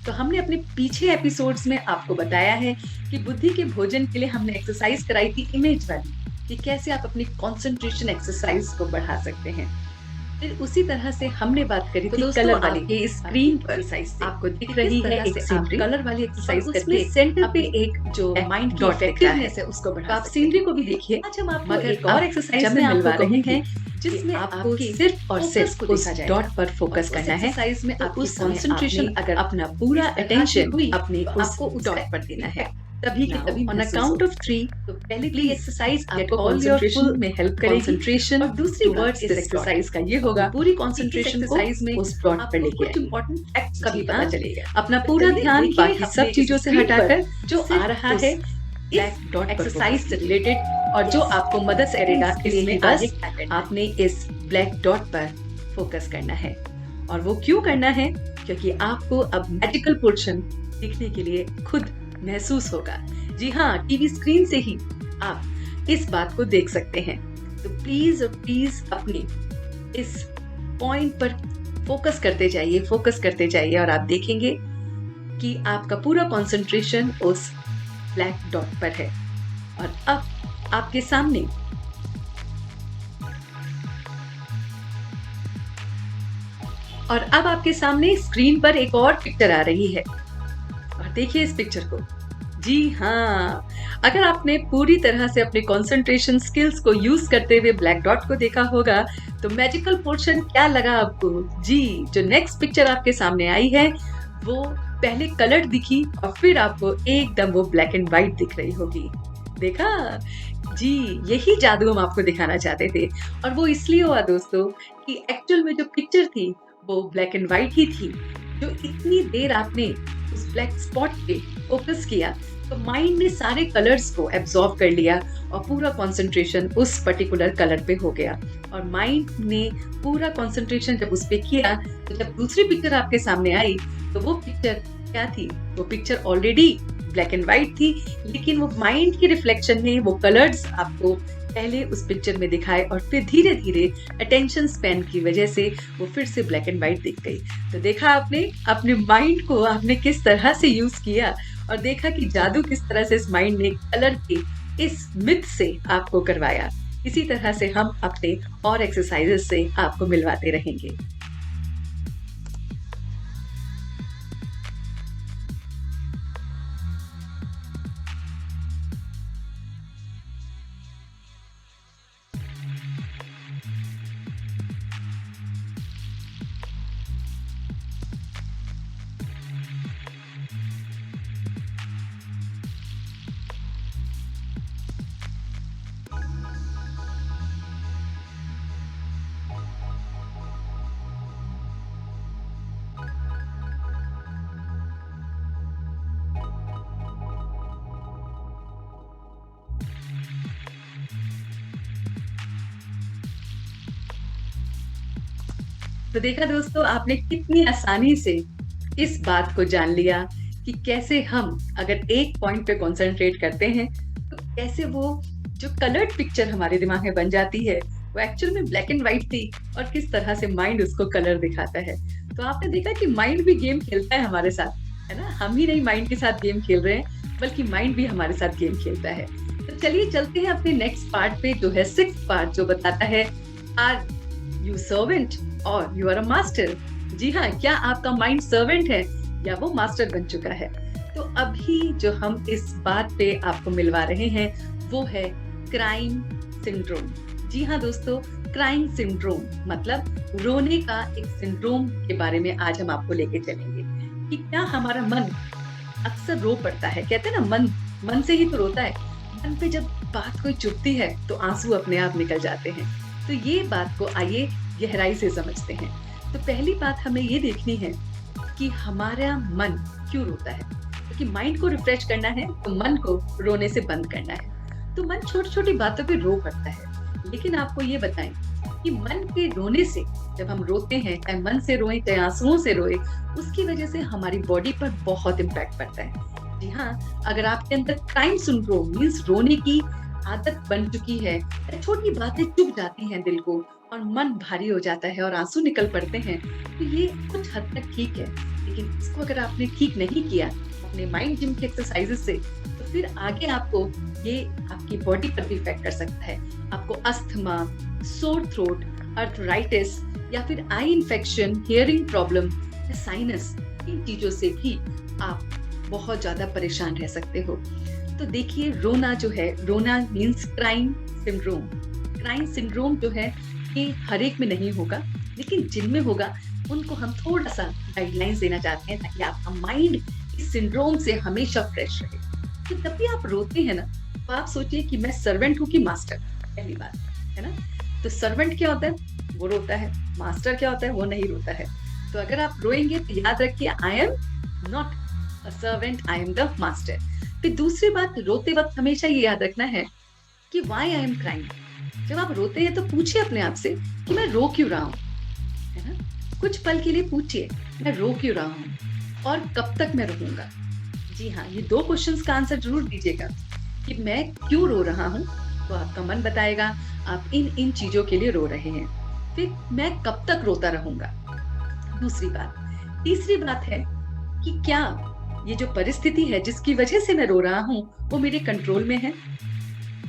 तो हमने अपने पीछे एपिसोड्स में आपको बताया है कि बुद्धि के भोजन के लिए हमने एक्सरसाइज कराई थी इमेज वाली, कि कैसे आप अपनी कंसंट्रेशन एक्सरसाइज को बढ़ा सकते हैं। फिर उसी तरह से हमने बात करी थी कलर वाली। के स्क्रीन पर आपको दिख रही है एक सीनरी, कलर वाली एक्सरसाइज करके सेंटर पे एक जो माइंड की इफेक्टिवनेस है उसको बढ़ा। आप सीनरी को भी देखिए। आज हम आपको एक और एक्सरसाइज में मिलवा रहे हैं, जिसमें आपको सिर्फ और सिर्फ उस डॉट पर फोकस करना है। एक्सरसाइज में आपको कंसंट्रेशन, अगर अपना पूरा अटेंशन अपने उस डॉट पर देना है, तभी के तभी ऑन अकाउंट ऑफ 3। तो पहले की एक्सरसाइज आपको कंसंट्रेशन में हेल्प करेगी, कंसंट्रेशन। और दूसरी वर्ड इस एक्सरसाइज का ये होगा, पूरी कंसंट्रेशन एक्सरसाइज में उस डॉट पर लेके कुछ इंपॉर्टेंट फैक्ट्स का भी पता चलेगा। अपना पूरा ध्यान बाकी सब चीजों से हटाकर जो आ रहा है ब्लैक डॉट एक्सरसाइज से रिलेटेड और जो आपको मदद करेगा, इसमें बस आपने इस ब्लैक डॉट पर फोकस करना है। और वो क्यों करना है? क्योंकि आपको अब मैजिकल पोर्शन दिखने के लिए खुद महसूस होगा। जी हाँ, टीवी स्क्रीन से ही आप इस बात को देख सकते हैं। तो प्लीज और प्लीज अपने इस पॉइंट पर फोकस करते जाइए और आप देखेंगे कि आपका पूरा कंसंट्रेशन उस ब्लैक डॉट पर है। और अब आपके सामने स्क्रीन पर एक और पिक्चर आ रही है, और देखिए इस पिक्चर को। जी हाँ, अगर आपने पूरी तरह से अपने कंसंट्रेशन स्किल्स को यूज करते हुए ब्लैक डॉट को देखा होगा, तो मैजिकल पोर्शन क्या लगा आपको? जी, जो नेक्स्ट पिक्चर आपके सामने आई है, वो पहले कलर्ड दिखी और फिर आपको एकदम वो ब्लैक एंड व्हाइट दिख रही होगी। देखा? जी, यही जादू हम आपको दिखाना चाहते थे। और वो इसलिए हुआ दोस्तों कि एक्चुअल में जो पिक्चर थी वो ब्लैक एंड व्हाइट ही थी। जो इतनी देर आपने उस ब्लैक स्पॉट पे फोकस किया, तो माइंड ने सारे कलर्स को एब्जॉर्ब कर लिया और पूरा कंसंट्रेशन उस पर्टिकुलर कलर पे हो गया। और माइंड ने पूरा कंसंट्रेशन जब उस पे किया, तो जब दूसरी पिक्चर आपके सामने आई, तो वो पिक्चर क्या थी? वो picture already black and white थी, लेकिन वो माइंड की रिफ्लेक्शन ने वो कलर्स आपको पहले उस पिक्चर में दिखाए और फिर धीरे धीरे अटेंशन स्पैन की वजह से वो फिर से ब्लैक एंड व्हाइट दिख गई। तो देखा आपने अपने माइंड को आपने किस तरह से यूज किया, और देखा कि जादू किस तरह से इस माइंड ने कलर के इस मिथ से आपको करवाया। इसी तरह से हम अपने और एक्सरसाइजेस से आपको मिलवाते रहेंगे। तो देखा दोस्तों, आपने कितनी आसानी से इस बात को जान लिया कि कैसे हम अगर एक पॉइंट पे कंसंट्रेट करते हैं तो कैसे वो जो कलर्ड पिक्चर हमारे दिमाग में बन जाती है वो एक्चुअल में ब्लैक एंड व्हाइट थी, और किस तरह से माइंड उसको कलर दिखाता है। तो आपने देखा कि माइंड भी गेम खेलता है हमारे साथ, है ना। हम ही नहीं माइंड के साथ गेम खेल रहे हैं, बल्कि माइंड भी हमारे साथ गेम खेलता है। तो चलिए चलते हैं अपने नेक्स्ट पार्ट पे, जो है 6th पार्ट, जो बताता है आर यू सर्वेंट और यू आर अ मास्टर। जी हाँ, क्या आपका माइंड सर्वेंट है या वो मास्टर बन चुका है। तो अभी जो हम इस बात पे आपको मिलवा रहे हैं वो है क्राइम सिंड्रोम। जी हाँ दोस्तों, क्राइम सिंड्रोम मतलब रोने का एक सिंड्रोम के बारे में आज हम आपको लेके चलेंगे कि क्या हमारा मन अक्सर रो पड़ता है। कहते हैं ना, मन से ही तो रोता है। मन पे जब बात कोई चुभती है तो आंसू अपने आप निकल जाते हैं। तो ये बात को आइए गहराई से समझते हैं। तो पहली बात हमें ये देखनी है कि हमारा मन क्यों रोता है। क्योंकि माइंड को रिफ्रेश करना है तो मन को रोने से बंद करना है। तो मन छोटी छोटी बातों पे रो पड़ता है। लेकिन आपको ये बताएं कि मन के रोने से, जब हम रोते हैं, चाहे मन से रोए चाहे आंसुओं से रोए, उसकी वजह से हमारी बॉडी पर बहुत इम्पैक्ट पड़ता है। जी हाँ, अगर आपके अंदर क्राइम सिंड्रोम मींस रोने की आदत बन चुकी है, छोटी बातें चुभ जाती हैं दिल को और मन भारी हो जाता है और आंसू निकल पड़ते हैं, तो ये कुछ हद तक ठीक है। लेकिन इसको अगर आपने ठीक नहीं किया अपने माइंड जिम के एक्सरसाइजेस से, तो फिर आगे आपको ये आपकी बॉडी पर भी इफेक्ट कर सकता है। आपको अस्थमा, सोर थ्रोट, अर्थराइटिस या फिर आई इन्फेक्शन, हियरिंग प्रॉब्लम या साइनस, इन चीजों से भी आप बहुत ज्यादा परेशान रह सकते हो। तो देखिए, रोना जो है, रोना means crime syndrome. Crime syndrome जो है ये हर एक में नहीं होगा, लेकिन जिनमें होगा उनको हम थोड़ा सा गाइडलाइंस देना चाहते हैं ताकि आपका माइंड इस सिंड्रोम से हमेशा फ्रेश रहे। तो जब भी आप रोते हैं ना, तो आप सोचिए कि मैं सर्वेंट हूँ कि मास्टर। पहली बात है ना। तो सर्वेंट क्या होता है, वो रोता है। मास्टर क्या होता है, वो नहीं रोता है। तो अगर आप रोएंगे तो याद रखिए, I am not a servant, I am the master. फिर दूसरी बात, रोते वक्त हमेशा ये याद रखना है कि व्हाई आई एम क्राइंग। जब आप रोते हैं तो पूछिए अपने आप से कि मैं रो क्यों रहा हूँ, है ना। कुछ पल के लिए पूछिए, मैं रो क्यों रहा हूँ और कब तक मैं रहूंगा। जी हाँ, ये 2 क्वेश्चंस का आंसर जरूर दीजिएगा कि मैं क्यों रो रहा हूँ, तो आपका मन बताएगा आप इन चीजों के लिए रो रहे हैं। फिर मैं कब तक रोता रहूंगा, दूसरी बात। तीसरी बात है कि क्या ये जो परिस्थिति है जिसकी वजह से मैं रो रहा हूँ वो मेरे कंट्रोल में है।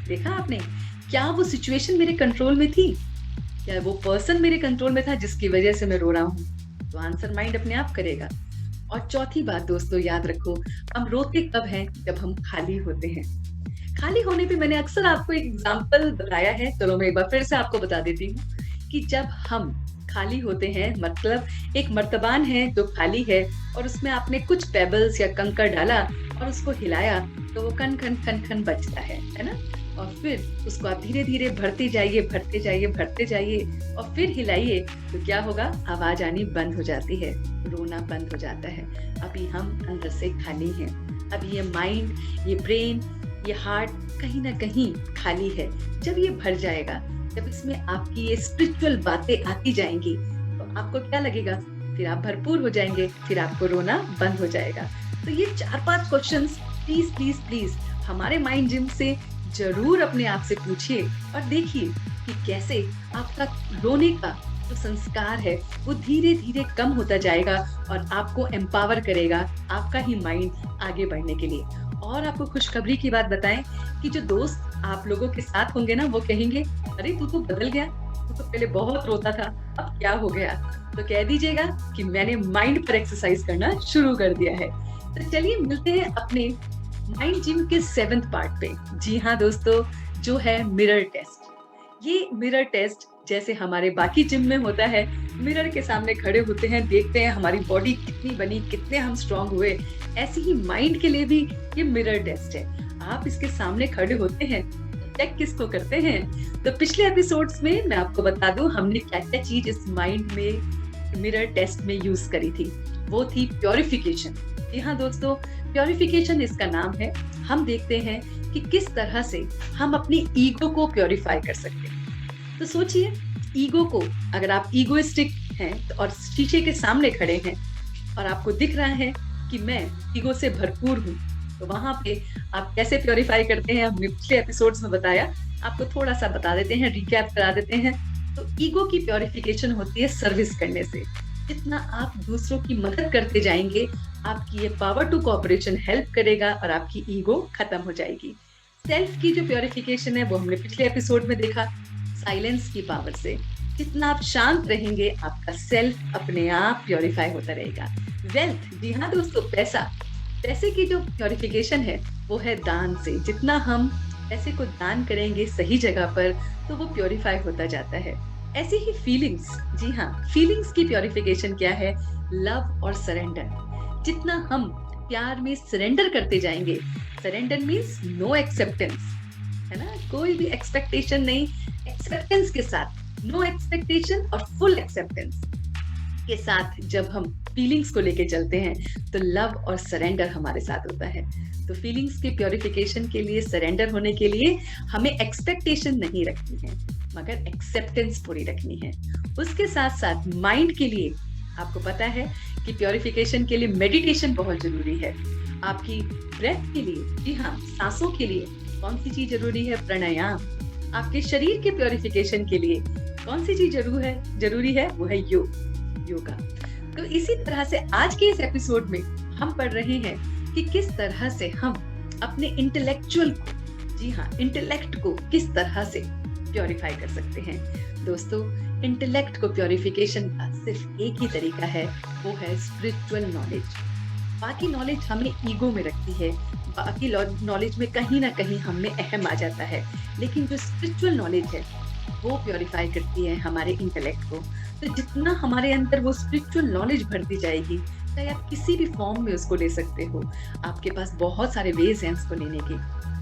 देखा आपने, क्या वो सिचुएशन मेरे कंट्रोल में थी, क्या वो पर्सन मेरे कंट्रोल में था जिसकी वजह से मैं रो रहा हूँ। तो आंसर माइंड अपने आप करेगा। और चौथी बात दोस्तों, याद रखो, हम रोते कब हैं, जब हम खाली होते हैं। खाली होने पे मैंने अक्सर आपको एक एग्जांपल बताया है, चलो मैं एक बार फिर से आपको बता देती हूँ कि जब हम खाली होते हैं, मतलब एक मर्तबान है जो खाली है और उसमें आपने कुछ पेबल्स या कंकड़ डाला और उसको हिलाया तो वो खन खन खन खन बजता है ना। और फिर उसको आप धीरे धीरे भरते जाइए, भरते जाइए, भरते जाइए और फिर हिलाइए तो क्या होगा, आवाज आनी बंद हो जाती है, रोना बंद हो जाता है। अभी हम अंदर से खाली हैं। अभी ये माइंड, ये ब्रेन, ये हार्ट कहीं ना कहीं खाली है। जब ये भर जाएगा, जब इसमें आपकी ये स्पिरिचुअल बातें आती जाएंगी, तो आपको क्या लगेगा, फिर आप भरपूर हो जाएंगे, फिर आपको रोना बंद हो जाएगा। तो ये 4-5 क्वेश्चंस प्लीज प्लीज प्लीज हमारे माइंड जिम से जरूर अपने आप से पूछिए और देखिए कि कैसे आपका रोने का जो संस्कार है वो धीरे धीरे कम होता जाएगा और आपको एम्पावर करेगा, आपका ही माइंड आगे बढ़ने के लिए। और आपको खुशखबरी की बात बताएं कि जो दोस्त आप लोगों के साथ होंगे ना, वो कहेंगे अरे तू तो बदल गया, तू तो पहले बहुत रोता था, अब क्या हो गया। तो कह दीजिएगा कि मैंने माइंड पर एक्सरसाइज करना शुरू कर दिया है। तो चलिए मिलते हैं अपने माइंड जिम के 7th पार्ट पे। जी हाँ दोस्तों, जो है मिरर टेस्ट। ये मिरर टेस्ट जैसे हमारे बाकी जिम में होता है, मिरर के सामने खड़े होते हैं, देखते हैं हमारी बॉडी कितनी बनी, कितने हम स्ट्रांग हुए, ऐसे ही माइंड के लिए भी ये मिरर टेस्ट है। आप इसके सामने खड़े होते हैं, चेक किसको करते हैं। तो पिछले एपिसोड्स में मैं आपको बता दूं हमने क्या क्या चीज इस माइंड में मिरर टेस्ट में यूज करी थी। वो थी प्योरिफिकेशन। जी हाँ दोस्तों, प्योरिफिकेशन इसका नाम है। हम देखते हैं कि किस तरह से हम अपनी ईगो को प्योरीफाई कर सकते हैं। तो सोचिए, ईगो को अगर आप ईगोइस्टिक हैं और शीशे के सामने खड़े हैं और आपको दिख रहा है कि मैं ईगो से भरपूर हूँ, तो वहां पे आप कैसे प्योरीफाई करते हैं हमने पिछले एपिसोड्स में बताया, आपको थोड़ा सा बता देते हैं, रिकैप करा देते हैं। तो ईगो की प्योरीफिकेशन होती है सर्विस करने से। जितना आप दूसरों की मदद करते जाएंगे, आपकी ये पावर टू कोऑपरेशन हेल्प करेगा और आपकी ईगो खत्म हो जाएगी। सेल्फ की जो प्योरीफिकेशन है वो हमने पिछले एपिसोड में देखा, साइलेंस की पावर से। जितना आप शांत रहेंगे, आपका सेल्फ अपने आप प्योरीफाई होता रहेगा। वेल्थ, जी हाँ दोस्तों, पैसे की जो प्योरीफिकेशन है वो है दान से। जितना हम पैसे को दान करेंगे सही जगह पर, तो वो प्योरीफाई होता जाता है। ऐसे ही फीलिंग्स, जी हाँ, फीलिंग्स की प्योरीफिकेशन क्या है? लव और सरेंडर। जितना हम प्यार में सरेंडर करते जाएंगे, सरेंडर मीन्स नो एक्सेप्टेंस, है ना, कोई भी एक्सपेक्टेशन नहीं, एक्सेप्टेंस के साथ, नो एक्सपेक्टेशन और फुल एक्सेप्टेंस के साथ जब हम फीलिंग्स को लेके चलते हैं, तो लव और सरेंडर हमारे साथ होता है। तो फीलिंग्स की प्योरीफिकेशन के लिए, सरेंडर होने के लिए हमें एक्सपेक्टेशन नहीं रखनी है, मगर एक्सेप्टेंस पूरी रखनी है। उसके साथ साथ माइंड के लिए आपको पता है कि प्योरीफिकेशन के लिए मेडिटेशन बहुत जरूरी है। आपकी ब्रेथ के लिए, जी हाँ, सांसों के लिए कौन सी चीज जरूरी है? प्राणायाम। आपके शरीर के प्योरीफिकेशन के लिए कौन सी चीज जरूरी है? वो है योगा। तो इसी तरह से आज के इस एपिसोड में हम पढ़ रहे हैं कि किस तरह से हम अपने इंटेलेक्चुअल को, जी हाँ, इंटेलेक्ट को किस तरह से प्योरीफाई कर सकते हैं। दोस्तों, इंटेलेक्ट को प्योरीफिकेशन का सिर्फ एक ही तरीका है, वो है स्पिरिचुअल नॉलेज। बाकी नॉलेज हमें ईगो में रखती है, बाकी नॉलेज में कहीं ना कहीं हम में अहम आ जाता है, लेकिन जो स्पिरिचुअल नॉलेज है वो प्योरीफाई करती है हमारे इंटेलेक्ट को। तो जितना हमारे अंदर वो स्पिरिचुअल नॉलेज भरती जाएगी, चाहे आप किसी भी फॉर्म में उसको ले सकते हो, आपके पास बहुत सारे वेज हैं उसको लेने के,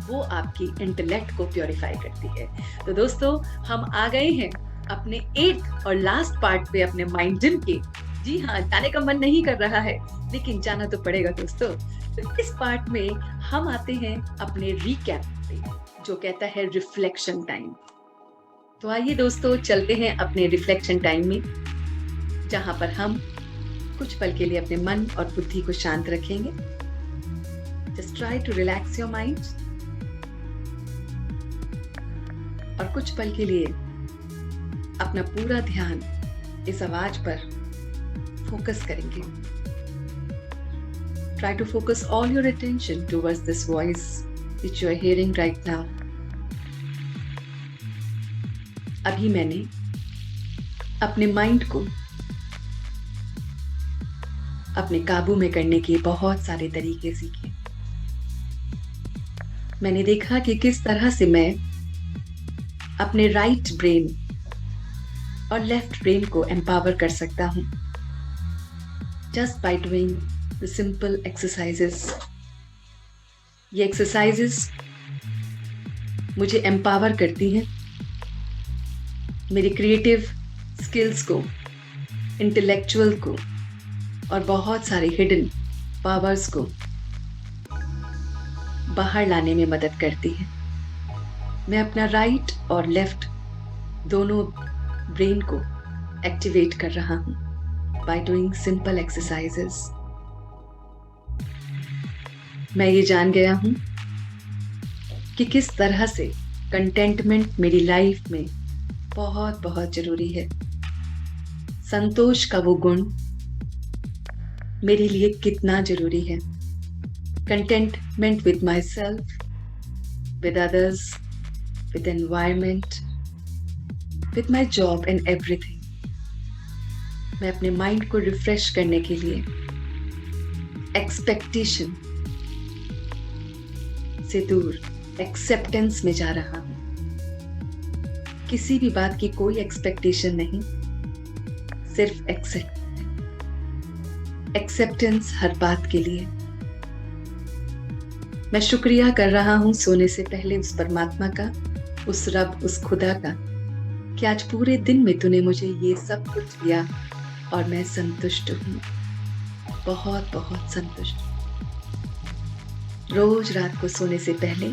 वो आपकी इंटेलेक्ट को प्योरीफाई करती है। तो दोस्तों, हम आ गए हैं अपने 8th और लास्ट पार्ट पे अपने माइंड जिम के। जी हाँ, जाने का मन नहीं कर रहा है, लेकिन जाना तो पड़ेगा दोस्तों। तो इस पार्ट में हम आते हैं अपने रिकैप पे, जो कहता है रिफ्लेक्शन टाइम। तो आइए दोस्तों, चलते हैं अपने रिफ्लेक्शन टाइम में, जहां पर हम कुछ पल के लिए अपने मन और बुद्धि को शांत रखेंगे। Just try to relax your mind और कुछ पल के लिए अपना पूरा ध्यान इस आवाज पर फोकस करेंगे। Try to focus all your attention towards this voice which you are hearing right now. अभी मैंने अपने माइंड को अपने काबू में करने के बहुत सारे तरीके सीखे। मैंने देखा कि किस तरह से मैं अपने राइट ब्रेन और लेफ्ट ब्रेन को एम्पावर कर सकता हूं, just by doing the simple exercises. ये एक्सरसाइजेस मुझे एम्पावर करती हैं, मेरी क्रिएटिव स्किल्स को, इंटेलेक्चुअल को और बहुत सारे हिडन पावर्स को बाहर लाने में मदद करती है। मैं अपना राइट और लेफ्ट दोनों ब्रेन को एक्टिवेट कर रहा हूं by doing simple exercises. मैं ये जान गया हूं कि किस तरह से कंटेंटमेंट मेरी लाइफ में बहुत बहुत जरूरी है। संतोष का वो गुण मेरे लिए कितना जरूरी है। Contentment with myself, with others, with environment, with my job and everything. मैं अपने माइंड को रिफ्रेश करने के लिए एक्सपेक्टेशन से दूर एक्सेप्टेंस में जा रहा हूं। किसी भी बात की कोई एक्सपेक्टेशन नहीं, सिर्फ एक्सेप्टेंस हर बात के लिए। मैं शुक्रिया कर रहा हूं सोने से पहले उस परमात्मा का, उस रब, उस खुदा का, कि आज पूरे दिन में तूने मुझे ये सब कुछ दिया और मैं संतुष्ट हूँ, बहुत बहुत संतुष्ट। रोज रात को सोने से पहले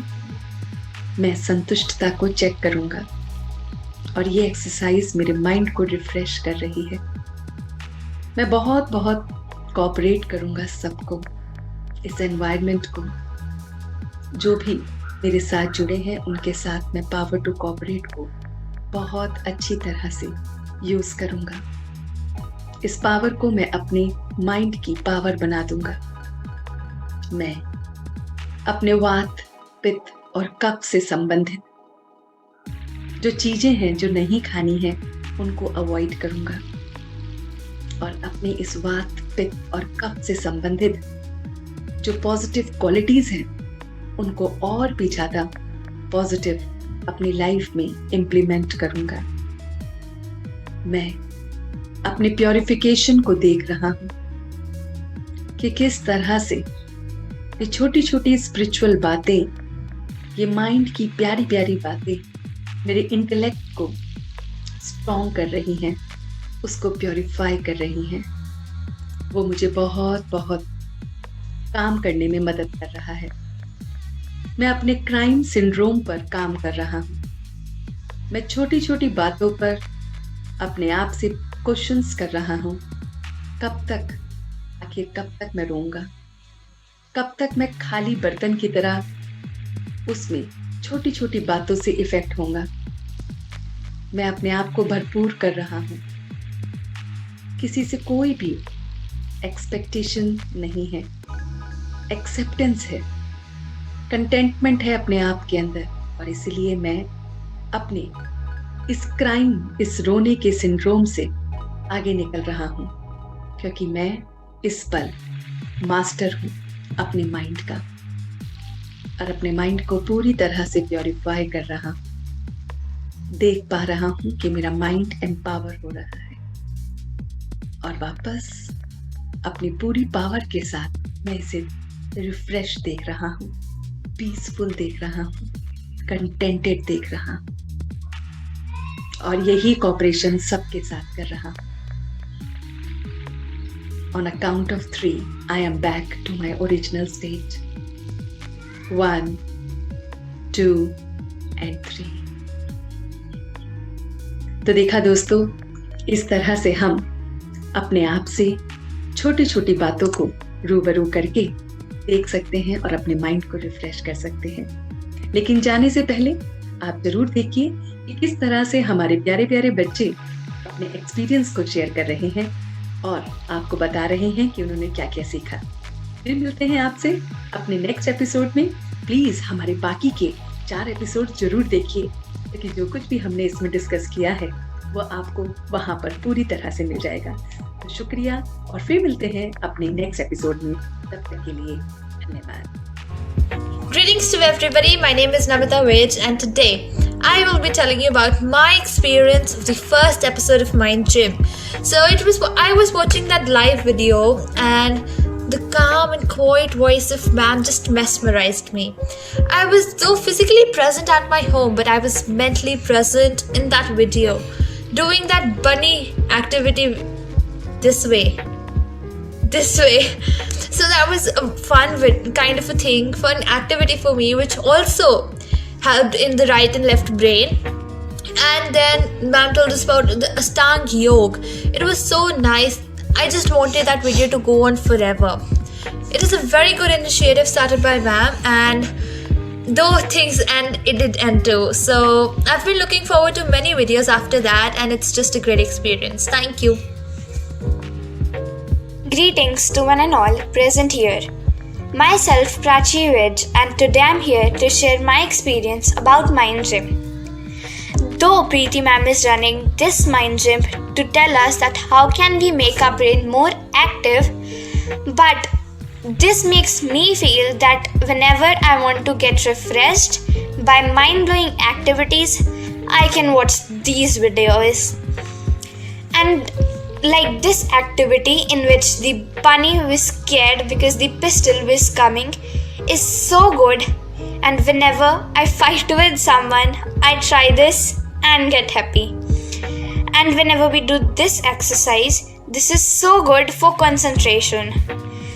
मैं संतुष्टता को चेक करूंगा और ये एक्सरसाइज मेरे माइंड को रिफ्रेश कर रही है। मैं बहुत बहुत कोऑपरेट करूँगा सबको, इस एनवायरनमेंट को, जो भी मेरे साथ जुड़े हैं उनके साथ मैं पावर टू कोऑपरेट को बहुत अच्छी तरह से यूज़ करूँगा। इस पावर को मैं अपने माइंड की पावर बना दूँगा। मैं अपने वात, पित्त और कफ से संबंधित जो चीज़ें हैं जो नहीं खानी हैं उनको अवॉइड करूँगा और अपने इस वात, पित्त और कफ से संबंधित जो पॉजिटिव क्वालिटीज़ हैं उनको और भी ज़्यादा पॉजिटिव अपनी लाइफ में इम्प्लीमेंट करूँगा। मैं अपने प्योरिफिकेशन को देख रहा हूँ कि किस तरह से ये छोटी छोटी स्पिरिचुअल बातें, ये माइंड की प्यारी प्यारी बातें मेरे इंटेलेक्ट को स्ट्रॉन्ग कर रही हैं, उसको प्योरीफाई कर रही हैं। वो मुझे बहुत बहुत काम करने में मदद कर रहा है। मैं अपने क्राइम सिंड्रोम पर काम कर रहा हूँ। मैं छोटी छोटी बातों पर अपने आप से क्वेश्चंस कर रहा हूँ। कब तक, आखिर कब तक मैं रोऊंगा? कब तक मैं खाली बर्तन की तरह उसमें छोटी छोटी बातों से इफेक्ट होऊंगा? मैं अपने आप को भरपूर कर रहा हूँ। किसी से कोई भी एक्सपेक्टेशन नहीं है, एक्सेप्टेंस है, कंटेंटमेंट है अपने आप के अंदर। और इसीलिए मैं अपने इस क्राइम, इस रोने के सिंड्रोम से आगे निकल रहा हूँ, क्योंकि मैं इस पल मास्टर हूँ अपने माइंड का और अपने माइंड को पूरी तरह से प्योरीफाई कर रहा हूँ। देख पा रहा हूँ कि मेरा माइंड एम्पावर हो रहा है और वापस अपनी पूरी पावर के साथ मैं इसे रिफ्रेश देख रहा हूँ, पीसफुल देख रहा हूँ, कंटेंटेड देख रहा हूँ और यही कॉपरेशन सबके साथ कर रहा हूँ। On a count of 3, I am back to my original state. 1, 2 and 3. तो देखा दोस्तों, इस तरह से हम अपने आप से छोटी छोटी बातों को रूबरू करके देख सकते हैं और अपने माइंड को रिफ्रेश कर सकते हैं। लेकिन जाने से पहले आप जरूर देखिए कि किस तरह से हमारे प्यारे प्यारे बच्चे अपने एक्सपीरियंस को शेयर कर रहे हैं और आपको बता रहे हैं कि उन्होंने क्या क्या सीखा। फिर मिलते हैं आपसे अपने नेक्स्ट एपिसोड में। प्लीज हमारे बाकी के 4 एपिसोड जरूर देखिए, क्योंकि जो कुछ भी हमने इसमें डिस्कस किया है वो आपको वहां पर पूरी तरह से मिल जाएगा। तो शुक्रिया और फिर मिलते हैं अपने नेक्स्ट एपिसोड में। तब तक के लिए धन्यवाद। Greetings to everybody, my name is Namita Vij and today I will be telling you about my experience of the first episode of Mind Gym. So I was watching that live video and the calm and quiet voice of ma'am just mesmerized me. I was though physically present at my home, but I was mentally present in that video, doing that bunny activity this way. So that was a fun kind of a thing, fun activity for me, which also helped in the right and left brain. And then ma'am told us about the Ashtanga Yoga. It was so nice. I just wanted that video to go on forever. It is a very good initiative started by ma'am, and though things it did end too. So I've been looking forward to many videos after that, and it's just a great experience. Thank you. Greetings to one and all present here. Myself Prachi Vij, and today I'm here to share my experience about Mind Gym. Though Preeti ma'am is running this Mind Gym to tell us that how can we make our brain more active, but this makes me feel that whenever I want to get refreshed by mind-blowing activities, I can watch these videos. And like this activity in which the bunny was scared because the pistol was coming is so good, and whenever I fight with someone, I try this and get happy. And whenever we do this exercise, this is so good for concentration.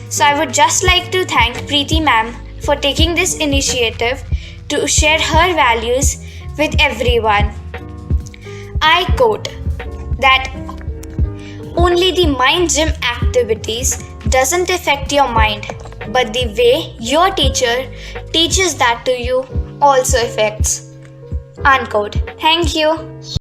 So I would just like to thank Preeti ma'am for taking this initiative to share her values with everyone. I quote that only the mind gym activities doesn't affect your mind, but the way your teacher teaches that to you also affects. Unquote. Thank you.